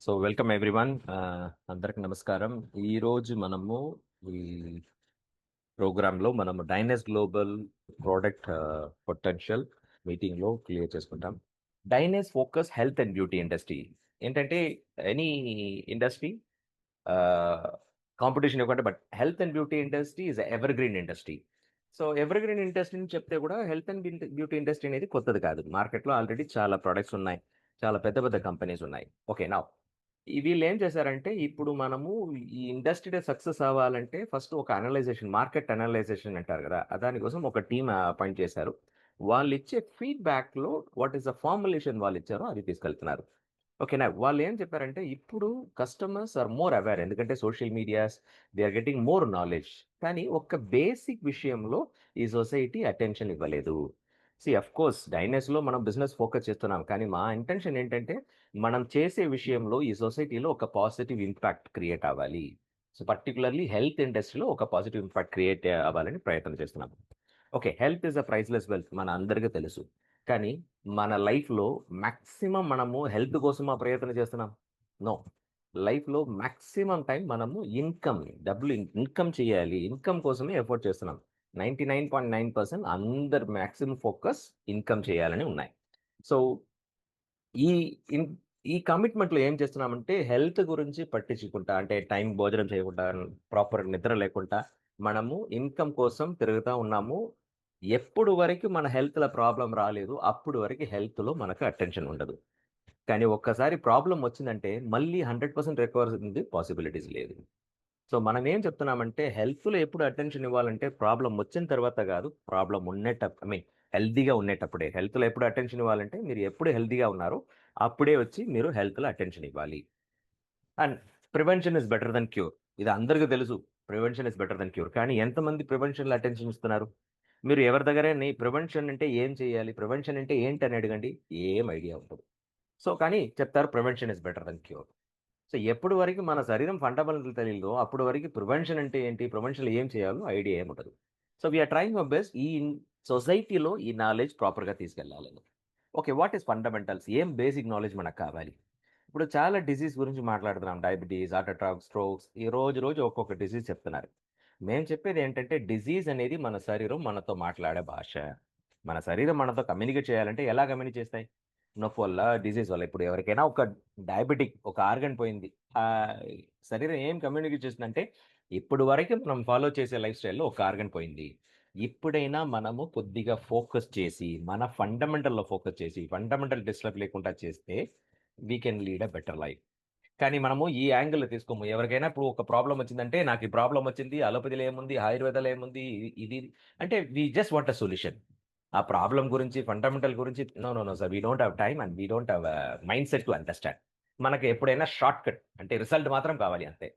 So welcome everyone. అందరికి నమస్కారం. ఈ రోజు మనము ఈ ప్రోగ్రాంలో మనము డైనస్ గ్లోబల్ ప్రోడక్ట్ పొటెన్షియల్ మీటింగ్లో క్లియర్ చేసుకుంటాం. డైనస్ focus health and beauty industry ఏంటంటే ఎనీ ఇండస్ట్రీ కాంపిటీషన్ ఇవ్వకండి, but health and beauty industry is evergreen industry. So evergreen industry అని చెప్తే కూడా హెల్త్ అండ్ బ్యూటీ ఇండస్ట్రీ అనేది కొత్తది కాదు. మార్కెట్లో ఆల్రెడీ చాలా ప్రొడక్ట్స్ ఉన్నాయి, చాలా పెద్ద పెద్ద కంపెనీస్ ఉన్నాయి. ఓకే, నా వీళ్ళు ఏం చేశారంటే ఇప్పుడు మనము ఈ ఇండస్ట్రీలో సక్సెస్ అవ్వాలంటే ఫస్ట్ ఒక అనలైజేషన్, మార్కెట్ అనలైజేషన్ అంటారు కదా, దానికోసం ఒక టీమ్ అపాయింట్ చేశారు. వాళ్ళు ఇచ్చే ఫీడ్బ్యాక్లో వాట్ ఈస్ ద ఫార్ములేషన్ వాళ్ళు ఇచ్చారో అది తీసుకెళ్తున్నారు. ఓకేనా, వాళ్ళు ఏం చెప్పారంటే ఇప్పుడు కస్టమర్స్ ఆర్ మోర్ అవేర్, ఎందుకంటే social medias, they are getting more knowledge. కానీ ఒక బేసిక్ విషయంలో ఈ సొసైటీ అటెన్షన్ ఇవ్వలేదు. అఫ్ కోర్స్ డైనెస్లో మనం బిజినెస్ ఫోకస్ చేస్తున్నాం, కానీ మా ఇంటెన్షన్ ఏంటంటే మనం చేసే విషయంలో ఈ సొసైటీలో ఒక పాజిటివ్ ఇంపాక్ట్ క్రియేట్ అవ్వాలి. సో పర్టికులర్లీ హెల్త్ ఇండస్ట్రీలో ఒక పాజిటివ్ ఇంపాక్ట్ క్రియేట్ అవ్వాలని ప్రయత్నం చేస్తున్నాం. Okay, health is a priceless wealth మన అందరికీ తెలుసు. కానీ మన లైఫ్లో మ్యాక్సిమం మనము హెల్త్ కోసమా ప్రయత్నం చేస్తున్నాం? నో. లైఫ్లో మ్యాక్సిమం టైం మనము డబ్బులు ఇన్కమ్ చేయాలి, ఇన్కమ్ కోసమే ఎఫర్ట్ చేస్తున్నాం. 99.9% అందరు మ్యాక్సిమం ఫోకస్ ఇన్కమ్ చేయాలని ఉన్నాయి. సో ఈ ఇన్ ఈ కమిట్మెంట్‌లో ఏం చేస్తున్నామంటే హెల్త్ గురించి పట్టించుకుంటా, అంటే టైం భోజనం చేయకుండా, ప్రాపర్ నిద్ర లేకుండా మనము ఇన్కమ్ కోసం తిరుగుతా ఉన్నాము. ఎప్పుడు వరకు మన హెల్త్‌లో ప్రాబ్లమ్ రాలేదు, అప్పుడు వరకు హెల్త్‌లో మనకు అటెన్షన్ ఉండదు. కానీ ఒక్కసారి ప్రాబ్లమ్ వచ్చిందంటే మళ్ళీ 100% రికవర్ ఉంది పాసిబిలిటీస్ లేదు. సో మనం ఏం చెప్తున్నామంటే హెల్త్‌లో ఎప్పుడు అటెన్షన్ ఇవ్వాలంటే ప్రాబ్లమ్ వచ్చిన తర్వాత కాదు, ప్రాబ్లమ్ ఐ మీన్ హెల్తీగా ఉండేటప్పుడే. హెల్త్‌లో ఎప్పుడు అటెన్షన్ ఇవ్వాలంటే మీరు ఎప్పుడు హెల్తీగా ఉన్నారో అప్పుడే వచ్చి మీరు హెల్త్‌లో అటెన్షన్ ఇవ్వాలి. And prevention is better than cure. ఇది అందరికీ తెలుసు. Prevention is better than cure. కానీ ఎంతమంది ప్రివెన్షన్‌లో అటెన్షన్ ఇస్తున్నారు? మీరు ఎవరి దగ్గరైనా ప్రివెన్షన్ అంటే ఏం చేయాలి? ప్రివెన్షన్ అంటే ఏంటని అడగండి. ఏం ఐడియా ఉండదు. సో కానీ చెప్తారు prevention is better than cure. So ఎప్పుడు వరకు మన శరీరం ఫండమెంటల్ తెలీదో అప్పుడు వరకు ప్రివెన్షన్ అంటే ఏంటి? ప్రివెన్షన్‌లో ఏం చేయాలో ఐడియా ఏముండదు. So we are trying our best ఈ సొసైటీలో ఈ నాలెడ్జ్ ప్రాపర్‌గా తీసుకెళ్ళాలని. Okay, what is fundamentals? ఏం బేసిక్ నాలెడ్జ్ మనకు కావాలి? ఇప్పుడు చాలా డిసీజ్ గురించి మాట్లాడుతున్నాం. డయాబెటిస్, హార్ట్ అటాక్, స్ట్రోక్స్, ఈ రోజు రోజు ఒక్కొక్క డిసీజ్ చెప్తున్నారు. మేము చెప్పేది ఏంటంటే డిసీజ్ అనేది మన శరీరం మనతో మాట్లాడే భాష. మన శరీరం మనతో కమ్యూనికేట్ చేయాలంటే ఎలా కమ్యూనికేట్ చేస్తాయి? నొప్పి వల్ల, డిసీజ్ వల్ల. ఇప్పుడు ఎవరికైనా ఒక డయాబెటిక్ ఒక ఆర్గన్ పోయింది. శరీరం ఏం కమ్యూనికేట్ చేస్తుందంటే ఇప్పుడు వరకు మనం ఫాలో చేసే లైఫ్ స్టైల్‌లో ఒక ఆర్గన్ పోయింది. ఇప్పుడైనా మనము కొద్దిగా ఫోకస్ చేసి, మన ఫండమెంటల్‌లో ఫోకస్ చేసి, ఫండమెంటల్ డిస్టర్బ్ లేకుండా చేస్తే we can lead a better life. కానీ మనము ఈ యాంగిల్‌లో తీసుకోము. ఎవరికైనా ఇప్పుడు ఒక ప్రాబ్లమ్ వచ్చిందంటే, నాకు ఈ ప్రాబ్లమ్ వచ్చింది. అలోపతిలో ఏముంది? ఆయుర్వేదాలో ఏముంది? ఇది అంటే we just want a solution. ఆ ప్రాబ్లమ్ గురించి, ఫండమెంటల్ గురించి no, no, no sir. We don't have time and we don't have mind set to understand. మనకు ఎప్పుడైనా షార్ట్ కట్ అంటే రిజల్ట్ మాత్రం కావాలి అంతే.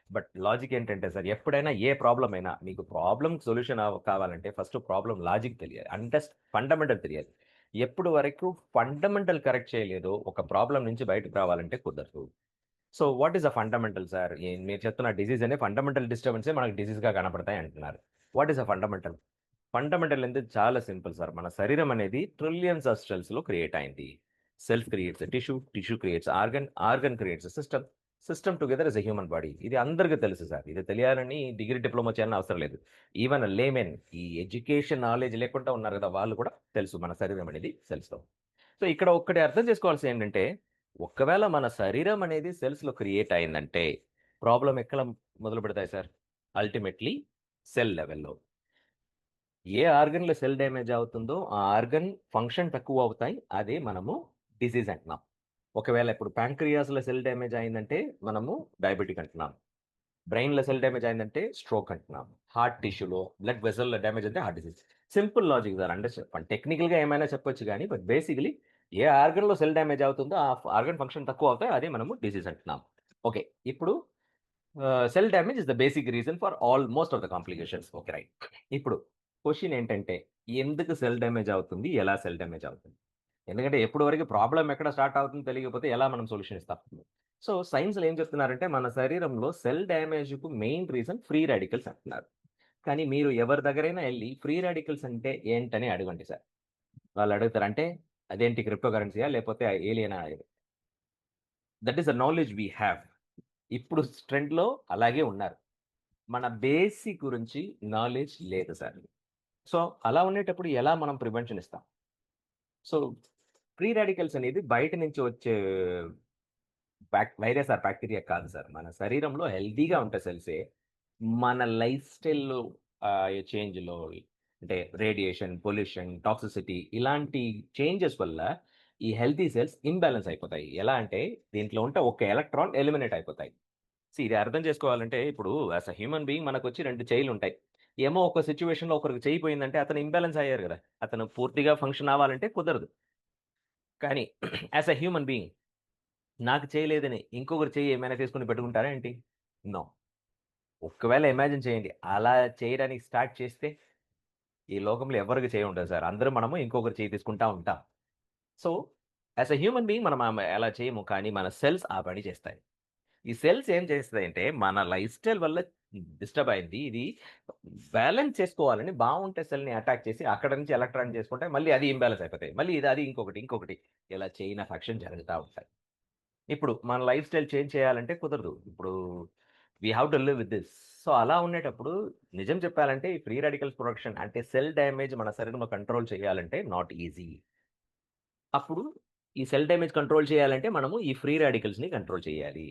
బట్ లాజిక్ ఏంటంటే సార్, ఎప్పుడైనా ఏ ప్రాబ్లమ్ అయినా మీకు ప్రాబ్లమ్ సొల్యూషన్ కావాలంటే ఫస్ట్ ప్రాబ్లమ్ లాజిక్ తెలియాలి. ఫండమెంటల్ తెలియాలి. ఎప్పుడు వరకు ఫండమెంటల్ కరెక్ట్ చేయలేదో ఒక ప్రాబ్లమ్ నుంచి బయటకు రావాలంటే కుదరదు. So what is the fundamental sir? మీరు చెప్తున్న డిసీజ్ అనే ఫండమెంటల్ డిస్టర్బెన్సే మనకు డిసీజ్‌గా కనపడతాయి అంటున్నారు. What is the fundamental? Fundamental అనేది చాలా సింపుల్ సార్. మన శరీరం అనేది ట్రిలియన్స్ ఆఫ్ సెల్స్‌లో క్రియేట్ అయింది. Self creates a tissue, tissue creates organ, organ creates a system, system together is a human body. ఇది అందరికీ తెలుసు సార్. ఇది తెలియాలని డిగ్రీ, డిప్లొమా చేయాలని అవసరం లేదు. ఈవెన్ లేమెన్ ఈ ఎడ్యుకేషన్ నాలెడ్జ్ లేకుండా ఉన్నారు కదా! వాళ్ళు కూడా తెలుసు మన శరీరం అనేది సెల్స్‌లో. సో ఇక్కడ ఒక్కటి అర్థం చేసుకోవాల్సింది ఏంటంటే, ఒకవేళ మన శరీరం అనేది సెల్స్‌లో క్రియేట్ అయిందంటే, ప్రాబ్లమ్ ఎక్కడ మొదలుపెడతాయి సార్? అల్టిమేట్‌లీ సెల్ లెవెల్‌లో. ఏ ఆర్గన్‌లో సెల్ డ్యామేజ్ అవుతుందో, ఆ ఆర్గన్ ఫంక్షన్ తక్కువ అవుతాయి. అదే మనము డిసీజ్ అంటున్నాం. ఒకవేళ ఇప్పుడు ప్యాంక్రియాస్‌లో సెల్ డ్యామేజ్ అయిందంటే, మనము డయాబెటిక్ అంటున్నాం. బ్రెయిన్‌లో సెల్ డ్యామేజ్ అయిందంటే స్ట్రోక్ అంటున్నాం. హార్ట్ టిష్యూలో, బ్లడ్ వెసల్‌లో డ్యామేజ్ అంటే heart disease. Simple logic sir. అంటే టెక్నికల్‌గా ఏమైనా చెప్పొచ్చు గానీ, బట్ బేసికల్లీ ఏ ఆర్గన్‌లో సెల్ డ్యామేజ్ అవుతుందో, ఆ ఆర్గన్ ఫంక్షన్ తక్కువ అవుతాయి. అదే మనము డిసీజ్ అంటున్నాం. ఓకే. ఇప్పుడు cell damage is the basic reason for most of the complications. Okay, right. ఇప్పుడు క్వెషన్ ఏంటంటే, ఎందుకు సెల్ డ్యామేజ్ అవుతుంది? ఎలా సెల్ డ్యామేజ్ అవుతుంది? ఎందుకంటే ఎప్పటి వరకు ప్రాబ్లమ్ ఎక్కడ స్టార్ట్ అవుతుందో తెలియకపోతే ఎలా మనం సొల్యూషన్ ఇస్తాం? సో సైన్స్‌లో ఏం చెప్తున్నారంటే మన శరీరంలో సెల్ డ్యామేజ్‌కు మెయిన్ రీజన్ ఫ్రీ రాడికల్స్ అంటున్నారు. కానీ మీరు ఎవరి దగ్గరైనా ఎళ్లి ఫ్రీ రాడికల్స్ అంటే ఏంటని అడగండి సార్. వాళ్ళు అడుగుతారు. అంటే అదేంటి క్రిప్టో కరెన్సీయా? లేకపోతే ఏలియనా? That is the knowledge we have. ఇప్పుడు ట్రెండ్‌లో అలాగే ఉన్నారు. మన బేసిక్ గురించి నాలెడ్జ్ లేదు సార్. సో, అలా ఉండేటప్పుడు ఎలా మనం ప్రివెన్షన్ ఇస్తాం? సో, ఫ్రీ రాడికల్స్ అనేది బయట నుంచి వచ్చే వైరస్ ఆర్ బాక్టీరియా కాదు సార్. మన శరీరంలో హెల్తీగా ఉంటే సెల్సే మన లైఫ్ స్టైల్‌లో చేంజ్‌లో అంటే రేడియేషన్, పొల్యూషన్, టాక్సిసిటీ ఇలాంటి చేంజెస్ వల్ల ఈ హెల్తీ సెల్స్ ఇంబాలెన్స్ అయిపోతాయి. ఎలా అంటే దీంట్లో ఉంటే ఒక ఎలక్ట్రాన్ ఎలిమినేట్ అయిపోతాయి. ఇది అర్థం చేసుకోవాలంటే ఇప్పుడు యాస్ ఎ హ్యూమన్ బీయింగ్ మనకొచ్చి 2 చెయ్యిలుంటాయి. ఏమో ఒక సిట్యుయేషన్‌లో ఒకరికి చెయ్యి పోయిందంటే అతను ఇంబాలెన్స్ అయ్యారు గదా! అతను పూర్తిగా ఫంక్షన్ అవ్వాలంటే కుదరదు. కానీ యాస్ ఎ హ్యూమన్ బీయింగ్ నాకు చెయ్యి లేదని ఇంకొకరి చెయ్యి ఏమైనా తీసుకొని పెట్టుకుంటారా ఏంటి? నో. ఒక్కవేళ ఇమాజిన్ చేయండి. అలా చేయడానికి స్టార్ట్ చేస్తే ఈ లోకంలో ఎవరికి చెయ్యి ఉండదు సార్. అందరూ మనము ఇంకొకరి చెయ్యి తీసుకుంటా ఉంటాం. So, as a human being మనం అలా చేయము. కానీ మన సెల్స్ ఆ పని చేస్తాయి. ఈ సెల్స్ ఏం చేస్తాయంటే, మన లైఫ్ స్టైల్ వల్ల డిస్టర్బ్ అయింది. ఇది బ్యాలెన్స్ చేసుకోవాలని బావుంటే సెల్‌ని అటాక్ చేసి అక్కడ నుంచి ఎలక్ట్రాన్ చేసుకుంటే మళ్ళీ అది ఇంబాలెన్స్ అయిపోతాయి. మళ్ళీ అది ఇంకొకటి ఇలా చైన్ ఆఫ్ యాక్షన్ జరుగుతా ఉంటాయి. ఇప్పుడు మన లైఫ్ స్టైల్ చేంజ్ చేయాలంటే కుదరదు. ఇప్పుడు we have to live with this. So, అలా ఉండేటప్పుడు నిజం చెప్పాలంటే ఈ ఫ్రీ రాడికల్స్ ప్రొడక్షన్ అంటే సెల్ డ్యామేజ్ మన శరీరంలో కంట్రోల్ చేయాలంటే నాట్ ఈజీ. అప్పుడు ఈ సెల్ డ్యామేజ్ కంట్రోల్ చేయాలంటే మనము ఈ ఫ్రీ రాడికల్స్‌ని కంట్రోల్ చేయాలి.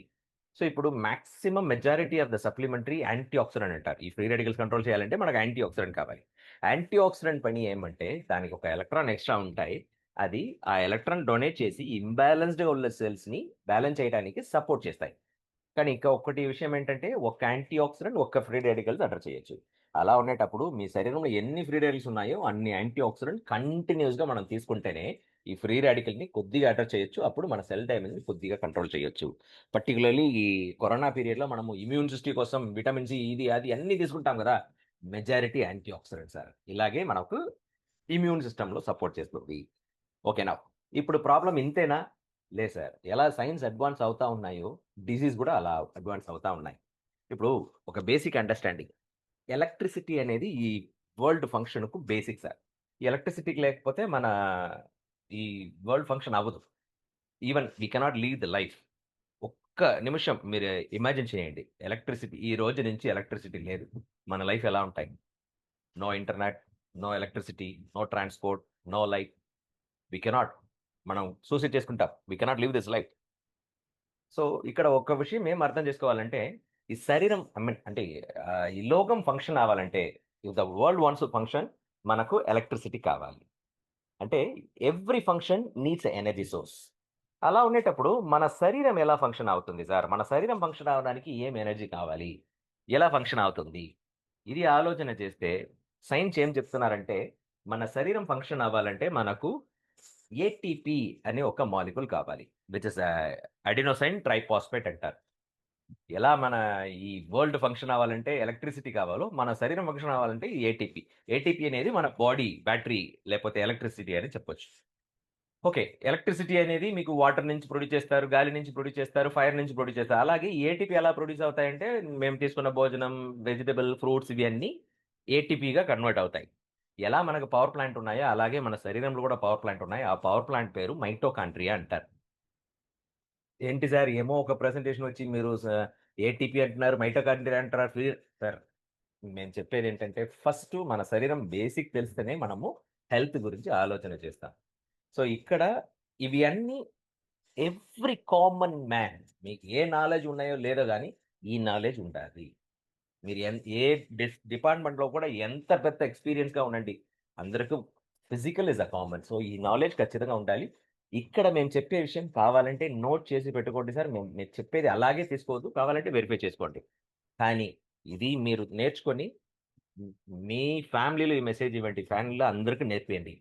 సో, ఇప్పుడు maximum majority of the supplementary anti oxidant అంటారు. ఈ ఫ్రీ రాడికల్స్ కంట్రోల్ చేయాలంటే మనకు యాంటీ ఆక్సిడెంట్ కావాలి. యాంటీ ఆక్సిడెంట్ పని ఏమంటే దానికి ఒక ఎలక్ట్రాన్ ఎక్స్‌ట్రా ఉంటాయి. అది ఆ ఎలక్ట్రాన్ డొనేట్ చేసి ఇంబాలెన్స్డ్‌గా ఉన్న సెల్స్‌ని బ్యాలెన్స్ చేయడానికి సపోర్ట్ చేస్తాయి. కానీ ఇంకా ఒక్కటి విషయం ఏంటంటే, ఒక్క యాంటీ ఆక్సిడెంట్, ఒక్క ఫ్రీ రాడికల్స్ అటాక్ చేయొచ్చు. అలా ఉండేటప్పుడు మీ శరీరంలో ఎన్ని ఫ్రీ రాడికల్స్ ఉన్నాయో, అన్ని యాంటీ ఆక్సిడెంట్ కంటిన్యూయస్‌గా మనం తీసుకుంటేనే, ఈ ఫ్రీ రాడికల్‌ని కొద్దిగా అటాక్ చేయొచ్చు. అప్పుడు మన సెల్ డ్యామేజ్‌ని కొద్దిగా కంట్రోల్ చేయొచ్చు. పర్టిక్యులర్‌లీ ఈ కరోనా పీరియడ్‌లో మనము ఇమ్యూన్ సిస్టమ్ కోసం విటమిన్ సి ఇది, అది అన్నీ తీసుకుంటాం గదా! Majority antioxidants sir. ఇలాగే మనకు ఇమ్యూన్ సిస్టమ్‌లో సపోర్ట్ చేస్తుంది. ఓకేనా. ఇప్పుడు ప్రాబ్లమ్ ఇంతేనా? లేదు సార్. ఎలా సైన్స్ అడ్వాన్స్ అవుతా ఉన్నాయో, డిసీజ్ గూడా అలా అడ్వాన్స్ అవుతా ఉన్నాయి. ఇప్పుడు ఒక బేసిక్ అండర్‌స్టాండింగ్. ఎలక్ట్రిసిటీ అనేది ఈ వరల్డ్ ఫంక్షన్‌కు బేసిక్ సార్. ఈ ఎలక్ట్రిసిటీ లేకపోతే మన ఈ వరల్డ్ ఫంక్షన్ అవ్వదు. Even we cannot leave the life. ఒక్క నిమిషం మీరు ఇమాజిన్ చేయండి. ఎలక్ట్రిసిటీ ఈ రోజు నుంచి ఎలక్ట్రిసిటీ లేదు. మన లైఫ్ ఎలా ఉంటాయి? No internet, no electricity, no transport, no light. We cannot. మనం సూసైడ్ చేసుకుంటాం. We cannot live this life. So, ఇక్కడ ఒక్క విషయం ఏం అర్థం చేసుకోవాలంటే, ఈ శరీరం ఐ మీన్ అంటే ఈ లోకం ఫంక్షన్ అవ్వాలంటే, if the world wants to function మనకు ఎలక్ట్రిసిటీ కావాలి. అంటే every function needs a energy source. అలా ఉండేటప్పుడు మన శరీరం ఎలా ఫంక్షన్ అవుతుంది సార్? మన శరీరం ఫంక్షన్ అవ్వడానికి ఏం ఎనర్జీ కావాలి? ఎలా ఫంక్షన్ అవుతుంది? ఇది ఆలోచన చేస్తే సైన్స్ ఏం చెప్తున్నారంటే, మన శరీరం ఫంక్షన్ అవ్వాలంటే మనకు ఏటీపీ అనే ఒక మాలిక్యూల్ కావాలి. విచ్ ఇస్ అడినోసైన్ ట్రైఫాస్ఫేట్ అంటారు. ఎలా మన ఈ వరల్డ్ ఫంక్షన్ అవ్వాలంటే ఎలక్ట్రిసిటీ కావాలో, మన శరీరం ఫంక్షన్ అవ్వాలంటే ఈ ఏటీపీ. ఏటీపీ అనేది మన బాడీ బ్యాటరీ లేకపోతే ఎలక్ట్రిసిటీ అని చెప్పొచ్చు. ఓకే. ఎలక్ట్రిసిటీ అనేది మీకు వాటర్ నుంచి ప్రొడ్యూస్ చేస్తారు, గాలి నుంచి ప్రొడ్యూస్ చేస్తారు, ఫైర్ నుంచి ప్రొడ్యూస్ చేస్తారు. అలాగే ఈ ఏటీపీ ఎలా ప్రొడ్యూస్ అవుతాయంటే, మేము తీసుకున్న భోజనం, వెజిటబుల్, ఫ్రూట్స్ ఇవి అన్నీ ఏటీపీగా కన్వర్ట్ అవుతాయి. ఎలా మనకు పవర్ ప్లాంట్ ఉన్నాయో, అలాగే మన శరీరంలో కూడా పవర్ ప్లాంట్ ఉన్నాయి. ఆ పవర్ ప్లాంట్ పేరు మైటోకాండ్రియా అంటారు. ఏంటి సార్ ఏమో ఒక ప్రెజెంటేషన్ వచ్చి మీరు ఏటీపీ అంటున్నారు, మైటోకాండ్రియా అంటారు. సార్ మేము చెప్పేదేంటంటే, ఫస్టు మన శరీరం బేసిక్ తెలిస్తేనే మనము హెల్త్ గురించి ఆలోచన చేస్తాం. సో, ఇక్కడ ఇవి అన్నీ ఎవ్రి కామన్ మ్యాన్ మీకు ఏ నాలెడ్జ్ ఉన్నాయో లేదో గానీ, ఈ నాలెడ్జ్ ఉండాలి. మీరు ఏ డిపార్ట్‌మెంట్‌లో కూడా ఎంత పెద్ద ఎక్స్‌పీరియన్స్‌గా ఉండండి. అందరికి ఫిజికల్ ఈస్ కామన్. సో, ఈ నాలెడ్జ్ ఖచ్చితంగా ఉండాలి. ఇక్కడ మేము చెప్పే విషయం కావాలంటే నోట్ చేసి పెట్టుకోండి సార్. మీరు చెప్పేది అలాగే తీసుకోవద్దు. కావాలంటే వెరిఫై చేసుకోండి. కానీ ఇది మీరు నేర్చుకొని హ్మ్. మీ ఫ్యామిలీలో ఈ మెసేజ్ ఇవ్వండి. ఫ్యామిలీలో అందరికి నేర్పియండి.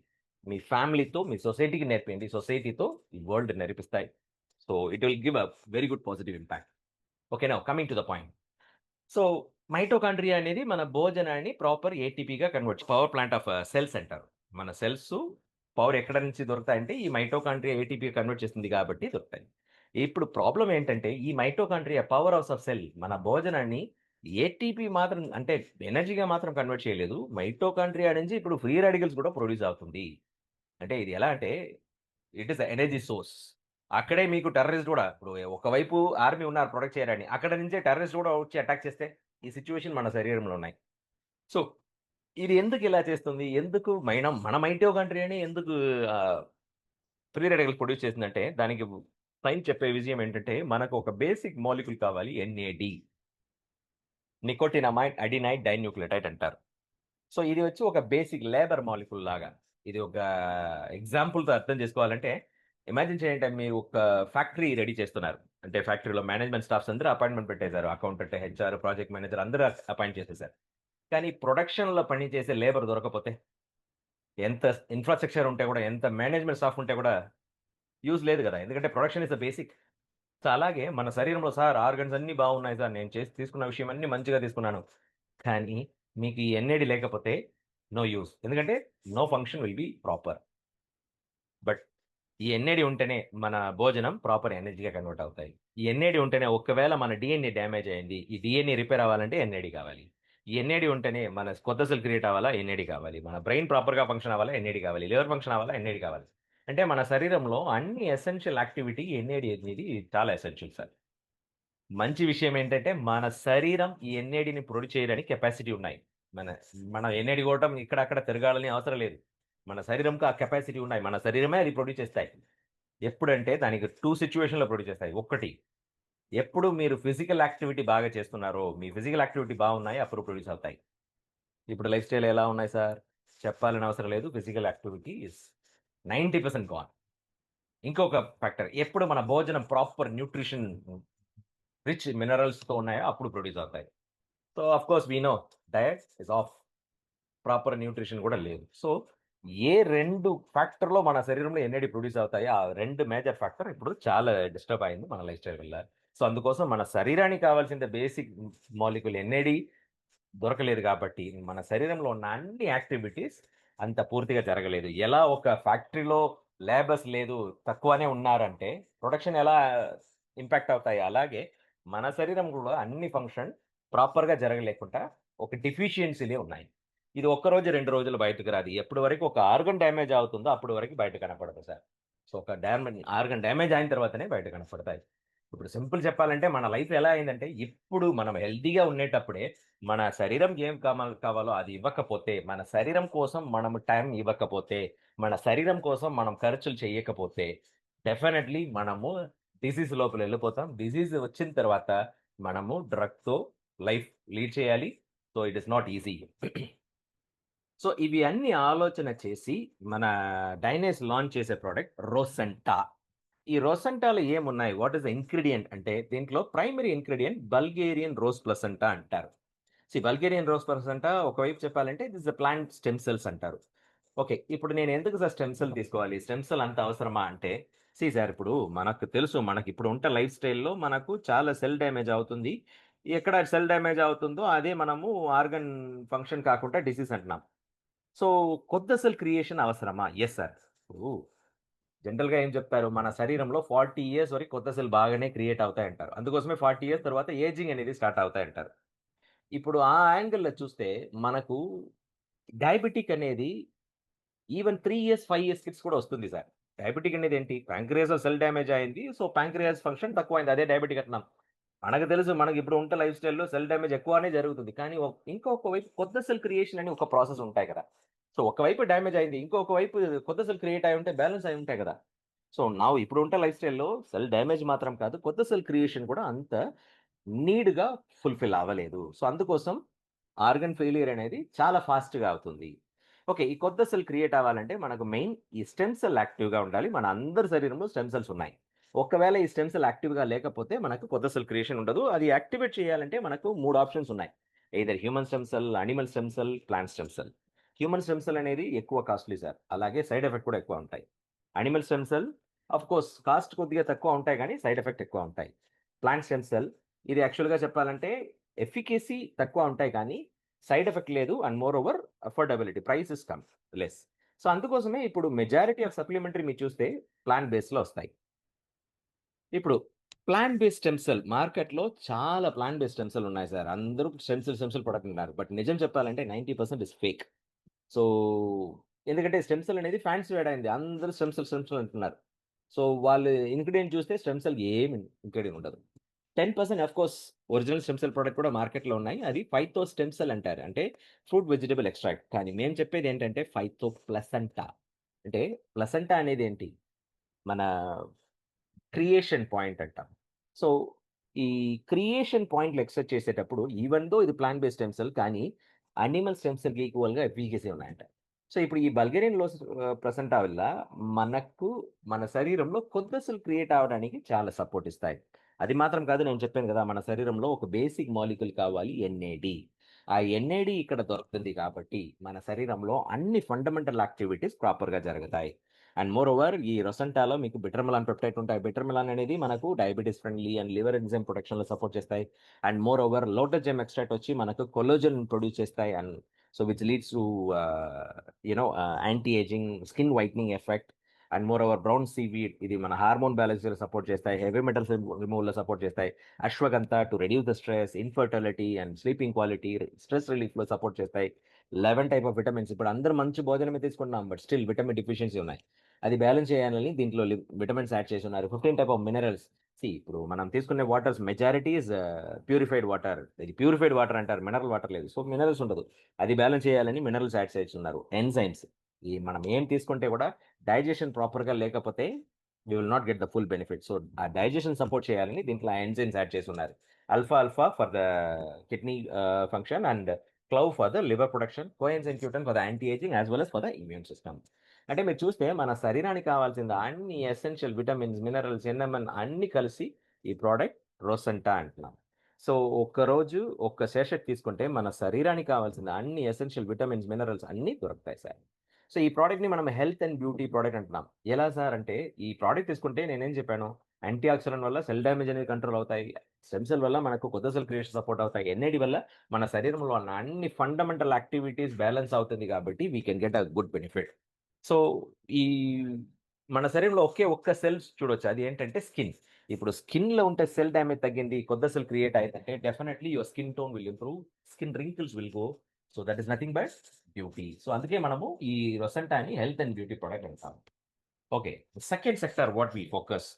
మీ ఫ్యామిలీతో, మీ సొసైటీకి నేర్పియండి. సొసైటీతో ఈ వరల్డ్ నేర్పిస్తాయి. So, it will give a very good positive impact. Okay. Now coming to the point. So, mitochondria అనేది మన భోజనాన్ని ప్రాపర్ ఏటీపీగా పవర్ ప్లాంట్ ఆఫ్ సెల్స్ అంటారు. మన సెల్సు పవర్ ఎక్కడ నుంచి దొరుకుతాయంటే ఈ మైటోకాండ్రియా ఏటీపీగా కన్వర్ట్ చేస్తుంది కాబట్టి దొరుకుతాయి. ఇప్పుడు ప్రాబ్లమ్ ఏంటంటే ఈ mitochondria power house of cell మన భోజనాన్ని ఏటీపీ మాత్రం అంటే ఎనర్జీగా మాత్రం కన్వర్ట్ చేయలేదు. మైటోకాండ్రియా నుంచి ఇప్పుడు ఫ్రీ రాడికల్స్ కూడా ప్రొడ్యూస్ అవుతుంది. అంటే ఇది ఎలా అంటే ఇట్ ఈస్ ఎనర్జీ సోర్స్. అక్కడే మీకు టెర్రరిస్ట్ గూడా ఇప్పుడు ఒకవైపు ఆర్మీ ఉన్నారు ప్రొటెక్ట్ చేయరని. అక్కడ నుంచే టెర్రరిస్ట్ గూడా వచ్చి అటాక్ చేస్తే, ఈ సిట్యుయేషన్ మన శరీరంలో ఉన్నాయి. సో, ఇది ఎందుకు ఇలా చేస్తుంది? ఎందుకు మన మైటోకాండ్రియానే ఎందుకు ఆహ్, ఫ్రీ రాడికల్స్ ప్రొడ్యూస్ చేసిందంటే, దానికి సైన్స్ చెప్పే విషయం ఏంటంటే, మనకు ఒక బేసిక్ మాలిక్యూల్ కావాలి ఎన్ఏడి. నికోటినమైడ్ అడినైడ్ డైన్యూక్లియోటైడ్ అంటారు. సో, ఇది వచ్చి ఒక బేసిక్ లేబర్ మాలిక్యూల్ లాగా. ఇది ఒక ఎగ్జాంపుల్‌తో అర్థం చేసుకోవాలంటే, ఇమాజిన్ చేయండి మీరు ఒక ఫ్యాక్టరీ రెడీ చేస్తున్నారు. అంటే ఫ్యాక్టరీలో మేనేజ్మెంట్ స్టాఫ్స్ అందరూ అపాయింట్‌మెంట్ పెట్టేసారు. అకౌంటెంట్, హెచ్ఆర్, ప్రాజెక్ట్ మేనేజర్ అందరూ అపాయింట్ చేసేసారు. కానీ ప్రొడక్షన్‌లో పనిచేసే లేబర్ దొరకకపోతే, ఎంత ఇన్‌ఫ్రాస్ట్రక్చర్ ఉంటే కూడా, ఎంత మేనేజ్మెంట్ స్టాఫ్ ఉంటే కూడా యూజ్ లేదు గదా! ఎందుకంటే production is the basic. So, అలాగే మన శరీరంలో సార్ ఆర్గాన్స్ అన్నీ బాగున్నాయి సార్. నేను చేసి తీసుకున్న విషయం అన్నీ మంచిగా తీసుకున్నాను. కానీ మీకు ఈ ఎన్ఏడి లేకపోతే నో యూజ్. ఎందుకంటే no function will be proper. But ఈ ఎన్ఏడి ఉంటేనే మన భోజనం ప్రాపర్ ఎనర్జీగా కన్వర్ట్ అవుతాయి. ఈ ఎన్ఏడి ఉంటేనే ఒకవేళ మన డీఎన్ఏ డ్యామేజ్ అయింది. ఈ డీఎన్ఏ రిపేర్ అవ్వాలంటే ఎన్ఏడి కావాలి. ఈ ఎన్ఏడి ఉంటేనే మన కొత్త సెల్ క్రియేట్ అవ్వాలా ఎన్ఏడి కావాలి. మన బ్రెయిన్ ప్రాపర్‌గా ఫంక్షన్ అవ్వాలా ఎన్ఏడి కావాలి. లివర్ ఫంక్షన్ అవ్వాలా ఎన్ఏడి కావాలి. అంటే మన శరీరంలో అన్ని ఎసెన్షియల్ యాక్టివిటీ ఎన్ఏడి అనేది చాలా ఎసెన్షియల్ సార్. మంచి విషయం ఏంటంటే, మన శరీరం ఈ ఎన్ఏడిని ప్రొడ్యూస్ చేయడానికి కెపాసిటీ ఉన్నాయి. మన మన ఎన్ఏడి గొట్టం ఇక్కడ, అక్కడ తిరగాలని అవసరం లేదు. మన శరీరంకి ఆ కెపాసిటీ ఉన్నాయి. మన శరీరమే అది ప్రొడ్యూస్ చేస్తాయి. ఎప్పుడంటే దానికి 2 సిట్యుయేషన్‌లో ప్రొడ్యూస్ చేస్తాయి. ఒకటి, ఎప్పుడు మీరు ఫిజికల్ యాక్టివిటీ బాగా చేస్తున్నారో, మీ ఫిజికల్ యాక్టివిటీ బాగున్నాయి అప్పుడు ప్రొడ్యూస్ అవుతాయి. ఇప్పుడు లైఫ్ స్టైల్ ఎలా ఉన్నాయి సార్? చెప్పాలని అవసరం లేదు. Physical activity is 90% gone. ఇంకొక ఫ్యాక్టర్, ఎప్పుడు మన భోజనం ప్రాపర్ న్యూట్రిషన్ రిచ్ మినరల్స్‌తో ఉన్నాయో అప్పుడు ప్రొడ్యూస్ అవుతాయి. So, of course we know diet is off. Proper nutrition కూడా లేదు. సో, ఏ 2 ఫ్యాక్టర్‌లో మన శరీరంలో ఎన్ఏడి ప్రొడ్యూస్ అవుతాయో, ఆ 2 మేజర్ ఫ్యాక్టర్ ఇప్పుడు చాలా డిస్టర్బ్ అయింది మన లైఫ్ స్టైల్ వల్ల. సో, అందుకోసం మన శరీరానికి కావాల్సిన బేసిక్ మాలిక్యూల్ ఎన్ఏడి దొరకలేదు కాబట్టి, మన శరీరంలో ఉన్న అన్ని యాక్టివిటీస్ అంత పూర్తిగా జరగలేదు. ఎలా ఒక ఫ్యాక్టరీలో లేబర్స్ లేదు, తక్కువనే ఉన్నారంటే, ప్రొడక్షన్ ఎలా ఇంపాక్ట్ అవుతాయి, అలాగే మన శరీరం కూడా అన్ని ఫంక్షన్ ప్రాపర్‌గా జరగలేకుండా ఒక డెఫిషియన్సీ‌లే ఉన్నాయి. ఇది ఒక్క రోజు, 2 రోజులు బయటకు రాదు. ఎప్పటి వరకు ఒక ఆర్గాన్ డ్యామేజ్ అవుతుందో అప్పటి వరకు బయట కనపడదు సార్. సో, ఒక ఆర్గాన్ డ్యామేజ్ అయిన తర్వాతనే బయట కనపడతాయి. ఇప్పుడు సింపుల్ చెప్పాలంటే మన లైఫ్ ఎలా అయిందంటే, ఇప్పుడు మనం హెల్తీగా ఉండేటప్పుడే మన శరీరం ఏం కావాలో అది ఇవ్వకపోతే, మన శరీరం కోసం మనము టైం ఇవ్వకపోతే, మన శరీరం కోసం మనం ఖర్చులు చేయకపోతే, డెఫినైట్‌లీ మనము డిసీజ్ లోపలెళ్ళిపోతాం. డిసీజ్ వచ్చిన తర్వాత మనము డ్రగ్‌తో లైఫ్ లీడ్ చేయాలి. So, it is not easy. So, ఇవి అన్ని ఆలోచన చేసి మన డైనేస్ లాంచ్ చేసే ప్రొడక్ట్ రోసెంటా. ఈ రోసెంటాలో ఏమున్నాయి? వాట్ ఈస్ ద ఇంగ్రీడియెంట్ అంటే దీంట్లో primary ingredient Bulgarian rose placenta అంటారు. బల్గేరియన్ రోజ్ ప్లసెంటా ఒకవైపు చెప్పాలంటే this a plant stem cells అంటారు. ఓకే. ఇప్పుడు నేను ఎందుకు సార్ స్టెమ్ సెల్ తీసుకోవాలి? స్టెమ్ సెల్ అంత అవసరమా అంటే, సార్ ఇప్పుడు మనకు తెలుసు మనకిప్పుడు ఉంట లైఫ్ స్టైల్‌లో మనకు చాలా సెల్ డ్యామేజ్ అవుతుంది. ఎక్కడ సెల్ డ్యామేజ్ అవుతుందో అదే మనము ఆర్గాన్ ఫంక్షన్ కాకుండా డిసీజ్ అంటున్నాం. సో, కొత్త సెల్ క్రియేషన్ అవసరమా? Yes sir. ఇప్పుడు జనరల్‌గా ఏం చెప్తారు? మన శరీరంలో 40 ఇయర్స్ వరకు కొత్త సెల్ బాగానే క్రియేట్ అవుతాయంటారు. అందుకోసమే 40 ఇయర్స్ తర్వాత ఏజింగ్ అనేది స్టార్ట్ అవుతాయంటారు. ఇప్పుడు ఆ యాంగిల్‌లో చూస్తే మనకు డయాబెటిక్ అనేది ఈవెన్ 3 ఇయర్స్, 5 ఇయర్స్ కిడ్స్ కూడా వస్తుంది సార్. డయాబెటిక్ అనేదేంటి? పాంక్రియాస్‌లో సెల్ డ్యామేజ్ అయింది. సో, పాంక్రియాస్ ఫంక్షన్ తక్కువైంది. అదే డయాబెటిక్ అంటున్నాం. మనకు తెలుసు మనకిప్పుడు ఉంటే లైఫ్ స్టైల్‌లో సెల్ డ్యామేజ్ ఎక్కువనే జరుగుతుంది. కానీ ఇంకొక వైపు కొత్త సెల్ క్రియేషన్ అని ఒక ప్రాసెస్ ఉంటాయి కదా! సో, ఒకవైపు డ్యామేజ్ అయింది. ఇంకొక వైపు కొత్త సెల్ క్రియేట్ అయ్యి ఉంటే బ్యాలెన్స్ అయ్యి ఉంటాయి కదా! సో, ఇప్పుడు ఉంటే లైఫ్ స్టైల్‌లో సెల్ డ్యామేజ్ మాత్రం కాదు. కొత్త సెల్ క్రియేషన్ కూడా అంత నీడ్‌గా ఫుల్‌ఫిల్ అవ్వలేదు. సో, అందుకోసం ఆర్గాన్ ఫెయిల్యూర్ అనేది చాలా ఫాస్ట్‌గా అవుతుంది. ఓకే. ఈ కొత్త సెల్ క్రియేట్ అవ్వాలంటే మనకు మెయిన్ ఈ స్టెమ్ సెల్ యాక్టివ్‌గా ఉండాలి. మన అందరి శరీరంలో స్టెమ్ సెల్స్ ఉన్నాయి. ఒకవేళ ఈ స్టెమ్ సెల్ యాక్టివ్‌గా లేకపోతే మనకు కొత్త సెల్ క్రియేషన్ ఉండదు. అది యాక్టివేట్ చేయాలంటే మనకు 3 ఆప్షన్స్ ఉన్నాయి. Either human stem cell, animal stem cell, plant stem cell. Human stem cell అనేది ఎక్కువ కాస్ట్‌లీ సార్. అలాగే సైడ్ ఎఫెక్ట్ కూడా ఎక్కువ ఉంటాయి. Animal stem cell of course cost కొద్దిగా తక్కువ ఉంటాయి గానీ సైడ్ ఎఫెక్ట్ ఎక్కువ ఉంటాయి. ప్లాంట్ స్టెమ్ సెల్ ఇది యాక్చువల్‌గా చెప్పాలంటే ఎఫికసీ తక్కువ ఉంటాయి కానీ సైడ్ ఎఫెక్ట్ లేదు. And more over affordability price is less. So, అందుకోసమే ఇప్పుడు మెజారిటీ ఆఫ్ సప్లిమెంటరీ మీరు చూస్తే ప్లాంట్ బేస్‌లో వస్తాయి. ఇప్పుడు ప్లాంట్ బేస్డ్ స్టెమ్ సెల్ మార్కెట్‌లో చాలా ప్లాంట్ బేస్డ్ స్టెమ్ సెల్ ఉన్నాయి సార్. అందరూ స్టెమ్ సెల్ ప్రొడక్ట్ అంటున్నారు. బట్ నిజం చెప్పాలంటే 90% ఇస్ ఫేక్. సో, ఎందుకంటే స్టెమ్ సెల్ అనేది ఫ్యాన్సీ వర్డ్ అయింది. అందరూ స్టెమ్ సెల్ అంటున్నారు. సో వాళ్ళు ఇంగ్రీడియంట్ చూస్తే స్టెమ్ సెల్ ఏమి ఇంగ్రీడియంట్ ఉండదు. 10% course original stem cell product కూడా మార్కెట్‌లో ఉన్నాయి. అది ఫైతో స్టెమ్ సెల్ అంటారు. అంటే ఫ్రూట్ వెజిటబుల్ ఎక్స్ట్రాక్ట్. కానీ మేము చెప్పేది ఏంటంటే ఫైతో ప్లసెంటా. అంటే ప్లసెంటా అనేది ఏంటి? మన క్రియేషన్ పాయింట్ అంటాం. సో, ఈ క్రియేషన్ పాయింట్‌లు ఎక్స్‌ట్రాక్ట్ చేసేటప్పుడు ఈవెన్ దో ఇది ప్లాంట్ బేస్డ్ స్టెమ్ సెల్ కానీ యానిమల్ స్టెమ్ సెల్‌కి ఈక్వల్‌గా ఎఫికసీ ఉన్నాయంట. సో, ఇప్పుడు ఈ బల్గేరియన్ ప్లసెంటా వల్ల మనకు మన శరీరంలో కొత్త సెల్ క్రియేట్ అవ్వడానికి చాలా సపోర్ట్ ఇస్తాయి. అది మాత్రం కాదు, నేను చెప్పాను కదా! మన శరీరంలో ఒక బేసిక్ మాలిక్యూల్ కావాలి ఎన్ఏడి. ఆ ఎన్ఏడి ఇక్కడ దొరుకుతుంది కాబట్టి మన శరీరంలో అన్ని ఫండమెంటల్ యాక్టివిటీస్ ప్రాపర్‌గా జరుగుతాయి. అండ్ మోర్ ఓవర్ ఈ రొసెంటాలో మీకు బిటర్మిలాన్ పెప్టైడ్ ఉంటాయి. బిటర్మిలాన్ అనేది మనకు diabetes friendly and liver enzyme ప్రొటెక్షన్‌లో సపోర్ట్ చేస్తాయి. And moreover lotus gem extract వచ్చి మనకు కొల్లాజెన్ ప్రొడ్యూస్ చేస్తాయి. And so which leads to anti aging, skin whitening effect. And moreover brown seaweed ఇది మన హార్మోన్ బ్యాలెన్స్‌లో సపోర్ట్ చేస్తాయి. Heavy metals రిమూవల్‌లో సపోర్ట్ చేస్తాయి. Ashwagandha to reduce the stress, infertility and sleeping quality, stress రిలీఫ్‌లో support చేస్తాయి. 11 type of vitamins. ఇప్పుడు అందరూ మంచి భోజనమే తీసుకుంటున్నాం. బట్ స్టిల్ విటమిన్ డెఫిషియన్సీ ఉన్నాయి. అది బ్యాలెన్స్ చేయాలని దీంట్లో విటమిన్స్ యాడ్ చేసున్నారు. 15 టైప్ ఆఫ్ మినరల్స్. ఇప్పుడు మనం తీసుకునే waters majority is purified water. ఇది ప్యూరిఫైడ్ వాటర్ అంటారు. మినరల్ వాటర్ లేదు. సో, మినరల్స్ ఉండదు. అది బ్యాలెన్స్ చేయాలని మినరల్స్ యాడ్ చేస్తున్నారు. ఎంజైమ్స్. ఈ మనం ఏం తీసుకుంటే కూడా డైజెషన్ ప్రాపర్‌గా లేకపోతే we will not get the full benefit. So, ఆ డైజెషన్ సపోర్ట్ చేయాలని దీంట్లో ఎంజైమ్స్ యాడ్ చేసున్నారు. Alpha alpha for the kidney function and clove for the liver production, coenzyme Q10 for the anti aging as well as for the immune system. అంటే మీరు చూస్తే మన శరీరానికి కావాల్సిన అన్ని ఎసెన్షియల్ విటమిన్స్, మినరల్స్, ఎన్ఎంఎన్ అన్నీ కలిసి ఈ ప్రోడక్ట్ రోసెంటా అంటున్నాం. సో, ఒక్కరోజు ఒక్క సేషెట్ తీసుకుంటే మన శరీరానికి కావాల్సిన అన్ని ఎసెన్షియల్ విటమిన్స్, మినరల్స్ అన్నీ దొరుకుతాయి సార్. సో, ఈ ప్రోడక్ట్‌ని మనం హెల్త్ అండ్ బ్యూటీ ప్రోడక్ట్ అంటున్నాం. ఎలా సార్ అంటే ఈ ప్రోడక్ట్ తీసుకుంటే నేనేం చెప్పాను? యాంటీ ఆక్సిడెంట్ వల్ల సెల్ డ్యామేజ్ అనేది కంట్రోల్ అవుతాయి. స్టెమ్ సెల్ వల్ల మనకు కొత్త సెల్ క్రియేషన్ సపోర్ట్ అవుతాయి. ఎన్ఏడి వల్ల మన శరీరంలో ఉన్న అన్ని ఫండమెంటల్ యాక్టివిటీస్ బ్యాలెన్స్ అవుతుంది కాబట్టి we can get a good benefit. So, ఈ మన శరీరంలో ఒకే ఒక్క సెల్స్ చూడొచ్చు. అది ఏంటంటే స్కిన్. ఇప్పుడు స్కిన్‌లో ఉంటే సెల్ డ్యామేజ్ తగ్గింది. కొత్త సెల్ క్రియేట్ అయిందంటే definitely your skin tone will improve. Skin wrinkles will go. So, that is nothing but beauty. So, అందుకే మనము ఈ రొసెంటాని హెల్త్ అండ్ బ్యూటీ ప్రొడక్ట్ అంటాం. Okay. Second sector what we focus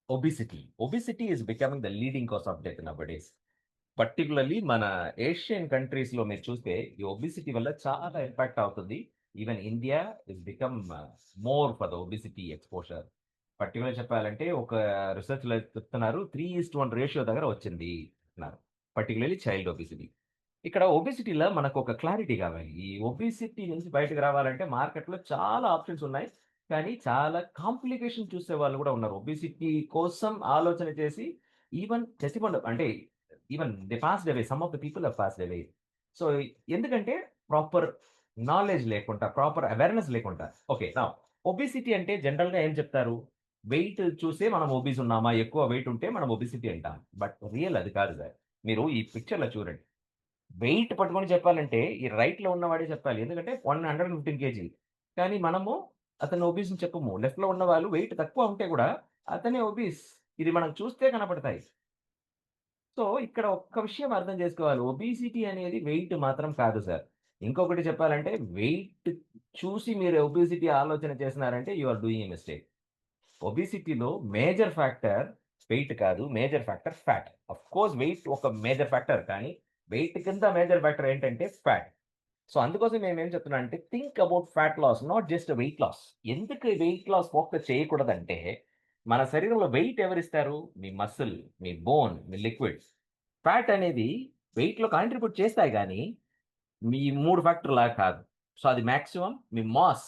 obesity. Obesity is becoming the leading cause of death nowadays. Particularly మన Asian కంట్రీస్‌లో మీరు చూస్తే ఈ ఒబెసిటీ వల్ల చాలా ఇంపాక్ట్ అవుతుంది. Even India is become more for the obesity exposure. పర్టిక్యులర్‌గా చెప్పాలంటే ఒక రిసర్చ్‌లో చెప్తున్నారు 3:1 రేషియో దగ్గర వచ్చింది అంటున్నారు. Particularly child obesity. ఇక్కడ ఒబెసిటీలో మనకొక క్లారిటీ కావాలి. ఈ ఒబెసిటీ నుంచి బయటకి రావాలంటే మార్కెట్‌లో చాలా ఆప్షన్స్ ఉన్నాయి. కానీ చాలా కాంప్లికేషన్ చూసేవాళ్ళు కూడా ఉన్నారు. ఒబెసిటీ కోసం ఆలోచన చేసి ఈవెన్ చచ్చిపోండి అంటే even they passed away. Some of the people have passed away. So, ఎందుకంటే ప్రాపర్ నాలెడ్జ్ లేకుండా, ప్రాపర్ అవేర్‌నెస్ లేకుండా. ఓకే. నౌ ఒబెసిటీ అంటే జనరల్‌గా ఏం చెప్తారు? వెయిట్ చూసే మనం ఒబీస్ ఉన్నామా? ఎక్కువ వెయిట్ ఉంటే మనం ఒబెసిటీ అంటాం. బట్ రియల్ అది కాదు సార్. మీరు ఈ పిక్చర్‌లో చూడండి. వెయిట్ పట్టుకొని చెప్పాలంటే, ఈ రైట్‌లో ఉన్నవాడే చెప్పాలి. ఎందుకంటే 115 కేజీ. కానీ మనము అతను ఒబీస్ అని చెప్పము. లెఫ్ట్‌లో ఉన్నవాళ్ళు వెయిట్ తక్కువ ఉంటే గూడా అతనే ఒబీస్. ఇది మనం చూస్తే కనపడతాయి. సో, ఇక్కడ ఒక్క విషయం అర్థం చేసుకోవాలి. ఒబిసిటీ అనేది వెయిట్ మాత్రం కాదు సార్. ఇంకొకటి చెప్పాలంటే వెయిట్ చూసి మీరు ఒబిసిటీ ఆలోచన చేస్తున్నారంటే you are doing a mistake. ఒబిసిటీలో మేజర్ ఫ్యాక్టర్ వెయిట్ కాదు. Major factor fat. Of course weight ఒక మేజర్ ఫ్యాక్టర్. కానీ వెయిట్ కింద మేజర్ ఫ్యాక్టర్ ఏంటంటే ఫ్యాట్. సో, అందుకోసం మేమేం చెప్తున్నానంటే think about fat loss not just weight loss. ఎందుకు వెయిట్ లాస్ ఫోకస్ చేయకూడదంటే, మన శరీరంలో వెయిట్ ఎవరిస్తారు? మీ మసిల్, మీ బోన్, మీ లిక్విడ్స్. ఫ్యాట్ అనేది వెయిట్‌లో కాంట్రిబ్యూట్ చేస్తాయి గానీ, మీ 3 ఫ్యాక్టర్‌లాగా కాదు. సో, అది మాక్సిమం మీ మాస్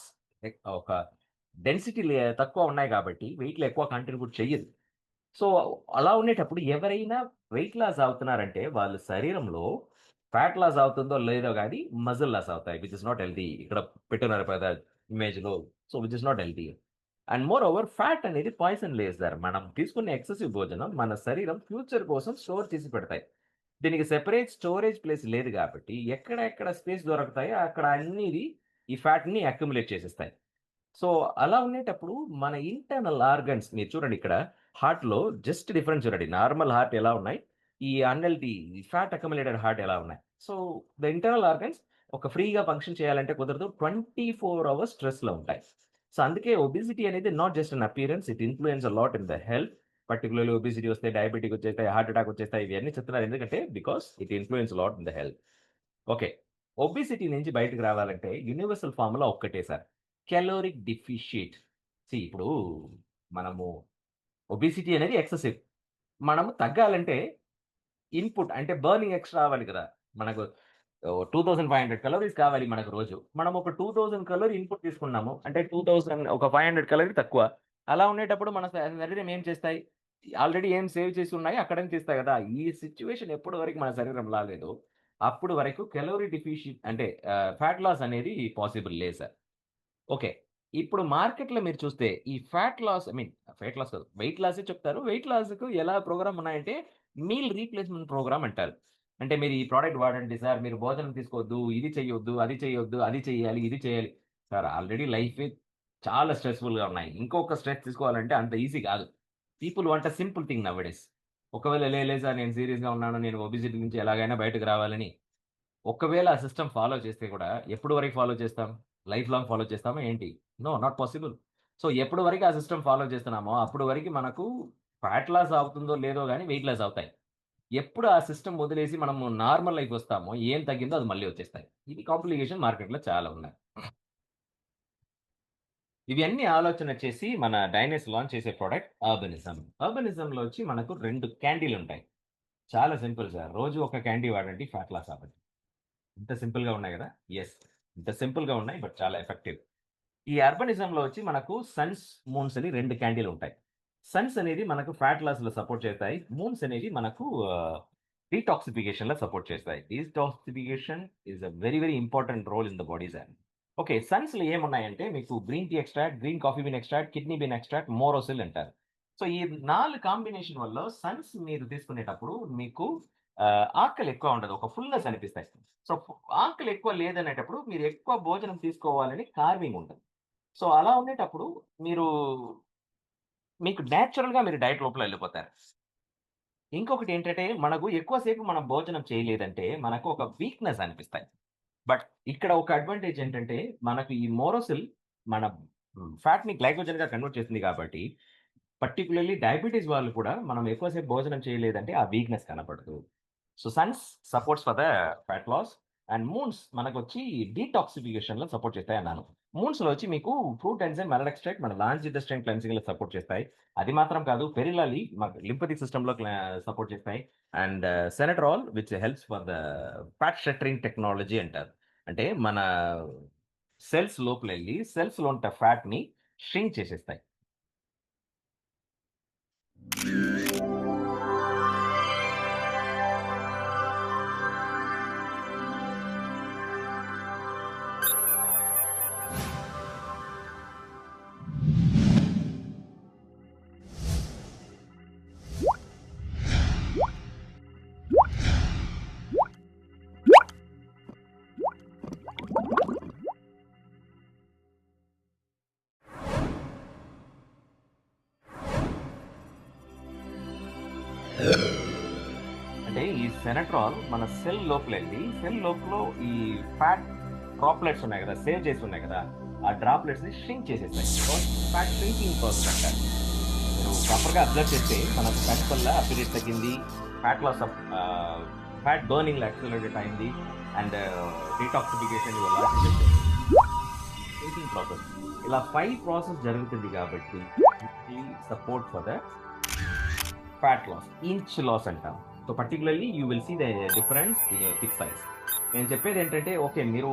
ఒక డెన్సిటీ తక్కువ ఉన్నాయి కాబట్టి వెయిట్‌లో ఎక్కువ కాంట్రిబ్యూట్ చెయ్యదు. సో, అలా ఉండేటప్పుడు ఎవరైనా వెయిట్ లాస్ అవుతున్నారంటే, వాళ్ళ శరీరంలో ఫ్యాట్ లాస్ అవుతుందో లేదో గానీ, మజిల్ లాస్ అవుతాయి. Which is not healthy. ఇక్కడ పెట్టున్నారు కదా ఇమేజ్‌లో. So, which is not healthy. And more over fat అనేది పాయిజన్ లేజర్. మనం తీసుకునే ఎక్సెసివ్ భోజనం మన శరీరం ఫ్యూచర్ కోసం స్టోర్ చేసి పెడతాయి. దీనికి సెపరేట్ స్టోరేజ్ ప్లేస్ లేదు గాబట్టి, ఎక్కడ స్పేస్ దొరుకుతాయో అక్కడ అన్నీది ఈ ఫ్యాట్‌ని అక్యుములేట్ చేసేస్తాయి. సో, అలా ఉండేటప్పుడు మన ఇంటర్నల్ ఆర్గన్స్ మీరు చూడండి ఇక్కడ హార్ట్‌లో జస్ట్ డిఫరెన్స్ చూడండి. నార్మల్ హార్ట్ ఎలా ఉన్నాయి, ఈ అన్‌హెల్తీ ఫ్యాట్ అక్యుములేటెడ్ హార్ట్ ఎలా ఉన్నాయి. సో, ద ఇంటర్నల్ ఆర్గన్స్ ఒక ఫ్రీగా ఫంక్షన్ చేయాలంటే కుదరదు. 24 అవర్స్ స్ట్రెస్‌లో ఉంటాయి. సో అందుకే ఒబిసిటీ అనేది not just an appearance, it influence a lot in the health. Particularly obesity వస్తే డయాబెటిక్ వచ్చేస్తాయి, హార్ట్ అటాక్ వచ్చేస్తాయి. ఇవన్నీ చెప్తున్నారు ఎందుకంటే because it influence lot in the health. Okay. Obesity నుంచి బయటకి రావాలంటే యూనివర్సల్ ఫార్ములా ఒక్కటే సార్. క్యాలోరిక్ డెఫిషియట్. ఇప్పుడు మనము ఒబిసిటీ అనేది ఎక్సెసివ్. మనము తగ్గాలంటే ఇన్‌పుట్ అంటే బర్నింగ్ ఎక్స్‌ట్రా అవ్వాలి కదా! మనకు 2500 కలోరీస్ కావాలి మనకు రోజు. మనం ఒక 2000 కలోరీ ఇన్‌పుట్ తీసుకున్నాము. అంటే 2000 ఒక 500 కలోరీ తక్కువ. అలా ఉండేటప్పుడు మన శరీరం ఏం చేస్తాయి? ఆల్రెడీ ఏం సేవ్ చేసి ఉన్నాయి అక్కడి నుంచి ఇస్తాయి కదా! ఈ సిట్యుయేషన్ ఎప్పటి వరకు మన శరీరం రాలేదో, అప్పుడు వరకు క్యాలోరీ డెఫిషియట్ అంటే ఫాట్ లాస్ అనేది పాసిబుల్ లేదు సార్. ఓకే. ఇప్పుడు మార్కెట్‌లో మీరు చూస్తే ఈ fat loss I mean fat loss కాదు. వెయిట్ లాసే చెప్తారు. వెయిట్ లాస్‌కు ఎలా ప్రోగ్రామ్ ఉన్నాయంటే మీల్ రీప్లేస్‌మెంట్ ప్రోగ్రామ్ అంటారు. అంటే మీరు ఈ ప్రొడక్ట్ వాడండి సార్. మీరు భోజనం తీసుకోవద్దు. ఇది చేయొద్దు, అది చేయొద్దు, అది చేయాలి, ఇది చేయాలి. సార్ ఆల్రెడీ లైఫే చాలా స్ట్రెస్‌ఫుల్‌గా ఉన్నాయి. ఇంకొక స్ట్రెస్ తీసుకోవాలంటే అంత ఈజీ కాదు. People want a simple thing nowadays. ఒకవేళ లేదు సార్ నేను సీరియస్‌గా ఉన్నాను. నేను ఒబెసిటీ నుంచి ఎలాగైనా బయటకు రావాలని ఒకవేళ ఆ సిస్టమ్ ఫాలో చేస్తే కూడా ఎప్పటి వరకు ఫాలో చేస్తాం? లైఫ్ లాంగ్ ఫాలో చేస్తామా ఏంటి? No, not possible. సో, ఎప్పటి వరకు ఆ సిస్టమ్ ఫాలో చేస్తున్నామో అప్పటి వరకు మనకు ఫ్యాట్ లాస్ అవుతుందో లేదో గాని వెయిట్ లాస్ అవుతాయి. ఎప్పుడు ఆ సిస్టమ్ వదిలేసి మనము నార్మల్ లైఫ్ వస్తామో ఏం తగ్గిందో అది మళ్ళీ వచ్చేస్తాయి. ఇది కాంప్లికేషన్ మార్కెట్‌లో చాలా ఉన్నాయి. ఇవన్నీ ఆలోచన చేసి మన డైనస్ లాంచ్ చేసే ప్రొడక్ట్ అర్బనిజం. అర్బనిజంలో వచ్చి మనకు 2 క్యాండీలుంటాయి. చాలా సింపుల్ సార్. రోజు ఒక క్యాండీ వాడండి ఫ్యాట్ లాస్ అవ్వండి. ఇంత సింపుల్‌గా ఉన్నాయి గదా! యెస్. ఇంత సింపుల్‌గా ఉన్నాయి. బట్ చాలా ఎఫెక్టివ్. ఈ అర్బనిజంలో వచ్చి మనకు సన్స్, మూన్స్ అని 2 క్యాండిలుంటాయి. సన్స్ అనేది మనకు ఫ్యాట్ లాస్‌లో సపోర్ట్ చేస్తాయి. మూన్స్ అనేవి మనకు డీటాక్సిఫికేషన్‌లో సపోర్ట్ చేస్తాయి. Detoxification is a very, very important role in the body sir. Okay. సన్స్‌లో ఏమున్నాయంటే మీకు green tea extract, green coffee bean extract, kidney bean extract, Morosil అంటారు. సో, ఈ 4 కాంబినేషన్ వల్ల సన్స్ మీరు తీసుకునేటప్పుడు మీకు ఆకలి ఎక్కువ ఉండదు. ఒక ఫుల్‌నెస్ అనిపిస్తాయి. సో, ఆకలి ఎక్కువ లేదనేటప్పుడు మీరు ఎక్కువ భోజనం తీసుకోవాలని కార్వింగ్ ఉంటది. సో, అలా ఉండేటప్పుడు మీరు మీకు నేచురల్‌గా మీరు డైట్ లోపల ఎళ్ళిపోతారు. ఇంకొకటేంటంటే మనకు ఎక్కువ సేపు మనం భోజనం చేయలేదంటే మనకు ఒక వీక్‌నెస్ అనిపిస్తాయి. బట్ ఇక్కడ ఒక అడ్వాంటేజ్ ఏంటంటే, మనకు ఈ మోరోసిల్ మన ఫ్యాట్‌ని గ్లైకోజెన్‌గా కన్వర్ట్ చేస్తుంది కాబట్టి, పర్టిక్యులర్‌లీ డయాబెటిస్ వాళ్ళు కూడా మనం ఎక్కువ సేపు భోజనం చేయలేదంటే ఆ వీక్‌నెస్ కనపడదు. So, suns supports for the fat loss and moons మనకొచ్చి డీటాక్సిఫికేషన్‌లో సపోర్ట్ చేస్తాయన్నాను. మూన్స్‌లో వచ్చి మీకు ఫ్రూట్ ఎంజైమ్ మెలడ్ ఎక్స్ట్రాక్ట్ మన లాంజ్ ఇంటెస్టైన్ క్లెన్జింగ్‌లో సపోర్ట్ చేస్తాయి. అది మాత్రం కాదు పెరిలాలి మాకు లింఫాటిక్ సిస్టమ్‌లో సపోర్ట్ చేస్తాయి. And Sinetrol which helps for the fat shattering technology అంటారు. అంటే మన సెల్స్ లోపలెళ్లి సెల్స్‌లో ఉంట ఫ్యాట్‌ని ష్రింక్ చేసేస్తాయి. అంటే ఈ సెనట్రాల్ మన సెల్ లోపలెళ్లి, సెల్ లోపల ఈ ఫ్యాట్ డ్రాప్లెట్స్ ఉన్నాయి గదా! సేవ్ చేసి ఉన్నాయి గదా! ఆ డ్రాప్లెట్స్‌ని ష్రింక్ చేసేస్తాయి. సో, ఫ్యాట్ షింకింగ్ ప్రాసెస్ అంటారు. మీరు ప్రాపర్‌గా అబ్జర్వ్ చేస్తే మనకు ఫ్యాట్ వల్ల అపెటైట్ తగ్గింది. ఫ్యాట్ లాస్ ఆఫ్ ఫ్యాట్ బర్నింగ్‌లో యాక్సిలరేట్ అయింది. And detoxification your loss shrinking process. ఇలా 5 ప్రాసెస్ జరుగుతుంది కాబట్టి support for the fat loss, inch loss అంటాం. So, particularly you will see the difference in your hip size. నేను చెప్పేదేంటంటే, okay. మీరు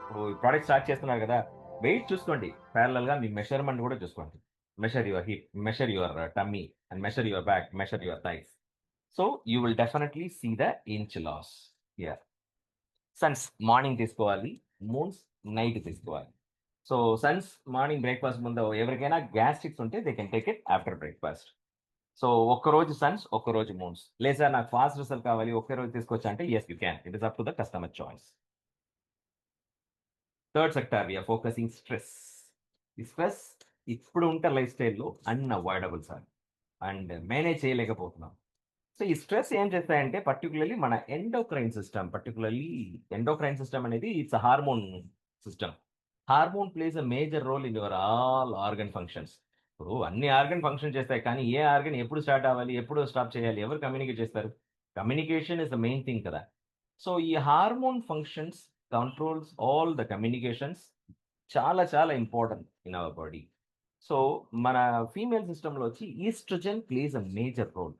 ఇప్పుడు ప్రొడక్ట్ స్టార్ట్ చేస్తున్నారు గదా! వెయిట్ చూసుకోండి. పారలెల్‌గా మీ మెజర్‌మెంట్ గూడా చూసుకోండి. Measure your hip, measure your tummy and measure your back, measure your thighs. So, you will definitely see the inch loss. Yeah! Suns morning తీసుకోవాలి. మూన్స్ నైట్ తీసుకోవాలి. So, suns morning breakfast ముందు ఎవరికైనా gastrics ఉంటే they can take it after breakfast. So, ఒక్కరోజు suns, ఒక్కరోజు moons. లేదు sir నాకు fast result కావాలి. ఒకే రోజు తీసుకోవచ్చా అంటే yes you can. It is up to the customer choice. Third sector we are focusing stress. ఈ స్ట్రెస్ ఇప్పుడు ఉంటే లైఫ్ స్టైల్‌లో అన్‌అవాయిడబుల్ సార్. అండ్ మేనేజ్ చేయలేకపోతున్నాం. సో, ఈ స్ట్రెస్ ఏం చేస్తాయంటే పర్టిక్యులర్‌లీ మన ఎండోక్రైన్ సిస్టమ్ అనేది it's a hormone system. Hormone plays a major role in your all organ functions. ఇప్పుడు అన్ని ఆర్గన్ ఫంక్షన్ చేస్తాయి, కానీ ఏ ఆర్గన్ ఎప్పుడు స్టార్ట్ అవ్వాలి, ఎప్పుడు స్టాప్ చేయాలి, ఎవరు కమ్యూనికేట్ చేస్తారు? Communication is the main thing కదా! సో, ఈ hormone functions controls all the communications. చాలా చాలా important in our body. So, మన ఫీమేల్ సిస్టమ్‌లో వచ్చి oestrogen plays a major role.